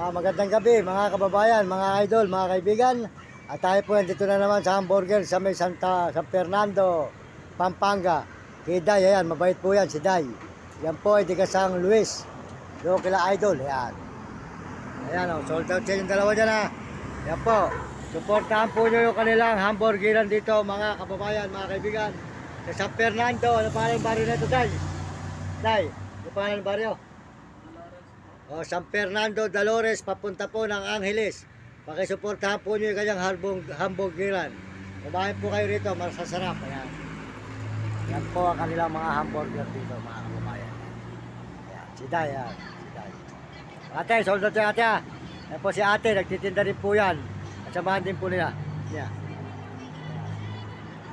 Magandang gabi mga kababayan, mga idol, mga kaibigan. At tayo po nandito na naman sa hamburger sa may San Fernando, Pampanga. Kay Day, ayan, mabait po yan si Day. Yan po ay tigasang Luis. Doon kila idol, ayan. Ayan o, sold out sa yung dalawa dyan ha. Yan po, supportahan po nyo yung kanilang hamburgeran dito mga kababayan, mga kaibigan. Sa San Fernando, ano pa yung baryo na ito Day? Day, ano pa yung baryo? San Fernando, Dolores, papunta po ng Angeles. Pakisuportahan po nyo yung kanyang hamburgeran. Kumain po kayo rito, masasarap. Ayan. Yan po ang kanilang mga hamburger dito, mga kababayan. Ayan, si Day, ayan. Si Day. Ate, sold out si ate ha. Ayan po si ate, nagtitinda rin po yan. At samahan din po nila. Ayan.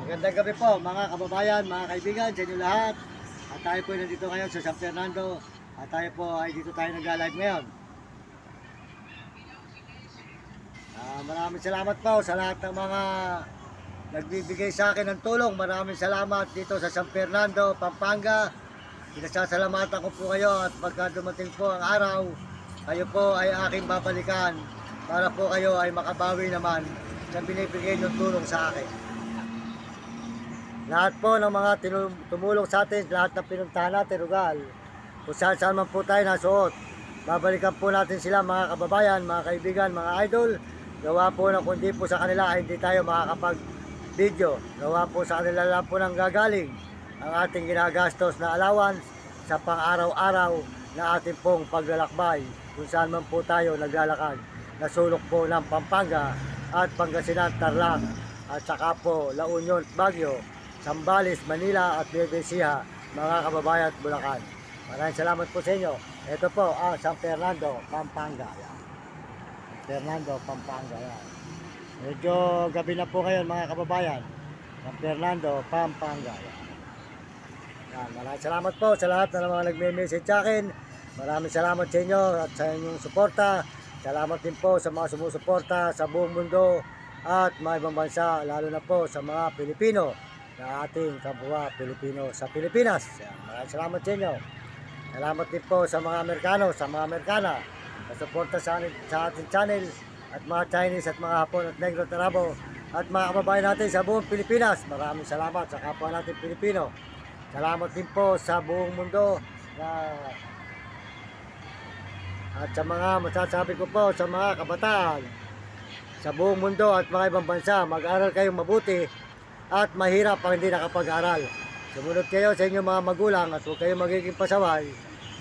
Magandang gabi po, mga kababayan, mga kaibigan, sa inyo lahat. At tayo po nandito ngayon sa San Fernando. At tayo po ay dito tayo nag-live ngayon. Maraming salamat po sa lahat ng mga nagbibigay sa akin ng tulong. Maraming salamat dito sa San Fernando, Pampanga. Pinasasalamatan ko po kayo at pagka dumating po ang araw, kayo po ay aking babalikan para po kayo ay makabawi naman sa binibigay ng tulong sa akin. Lahat po ng mga tumulong sa atin, lahat ng pinuntahan natin, Rugal, kung saan man po tayo nasuot, babalikan po natin sila mga kababayan, mga kaibigan, mga idol. Gawa po na kundi po sa kanila ay hindi tayo makakapag-video. Gawa po sa kanila lang po nang gagaling ang ating ginagastos na allowance sa pang-araw-araw na ating pong paglalakbay kung saan man po tayo naglalakad. Nasulok po ng Pampanga at Pangasinan, Tarlac at saka po La Union, Baguio, Zambales, Manila at Nueva Ecija, mga kababayan at Bulacan. Maraming salamat po sa inyo. Ito po ang San Fernando, Pampanga. Yan. San Fernando, Pampanga. Yan. Medyo gabi na po ngayon mga kababayan. San Fernando, Pampanga. Yan. Yan. Maraming salamat po sa lahat na mga nagme-message sa akin. Maraming salamat sa inyo at sa inyong suporta. Salamat din po sa mga sumusuporta sa buong mundo at mga ibang bansa, lalo na po sa mga Pilipino na ating kapwa Pilipino sa Pilipinas. Yan. Maraming salamat sa inyo. Salamat din po sa mga Amerikano, sa mga Amerikana na suporta sa ating channel at mga Chinese at mga Hapon at Negro Tarabo at mga kababayan natin sa buong Pilipinas. Maraming salamat sa kapwa natin Pilipino. Salamat din po sa buong mundo at sa mga masasabi ko po sa mga kabataan sa buong mundo at mga ibang bansa, mag-aral kayong mabuti at mahirap ang hindi nakapag-aral. Sumunod kayo sa inyong mga magulang at huwag kayong magiging pasaway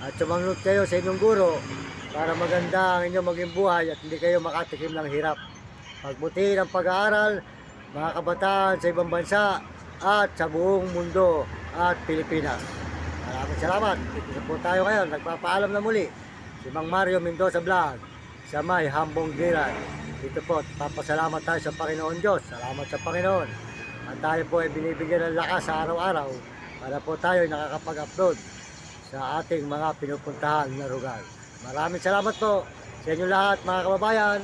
at sumunod kayo sa inyong guro para maganda ang inyong maging buhay at hindi kayo makatikim ng hirap. Pagbutihin ang pag-aaral, mga kabataan sa ibang bansa at sa buong mundo at Pilipinas. Maraming salamat. Dito po tayo ngayon. Nagpapaalam na muli si Mang Mario Mendoza Vlog sa may hamburgeran. Dito po, papasalamat tayo sa Panginoon Diyos. Salamat sa Panginoon. At tayo po ay binibigyan ng lakas sa araw-araw para po tayo nakakapag-upload sa ating mga pinupuntahan na lugar. Maraming salamat po sa inyo lahat mga kababayan.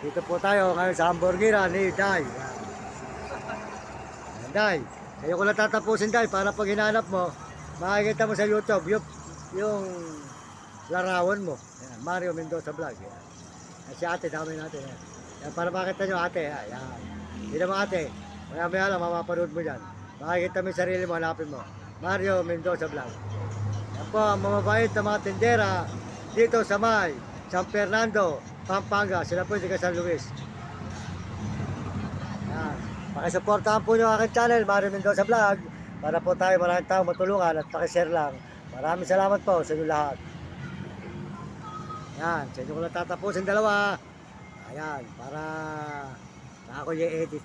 Dito po tayo ngayon sa hamburgeran ni Day. Day, kayo ko lang tatapusin Day para pag hinanap mo, makikita mo sa YouTube yung larawan mo. Yan, Mario Mendoza Vlog. Yan. Si ate, dami natin. Yan. Yan, para makita nyo ate. Yan. Hindi naman ate. Maya-maya lang, mapapanood mo dyan. Makikita mo yung sarili mo, hanapin mo. Mario Mendoza Vlog. Yan po, ang mamabait na mga tindera dito sa may San Fernando, Pampanga. Sila po yung San Luis. Yan. Pakisuportahan po nyo ang aking channel, Mario Mendoza Vlog, para po tayo maraming tao matulungan at pakishare lang. Maraming salamat po sa inyo lahat. Yan, sa inyo ko lang tatapusin dalawa. Ayan, para ako i-edit.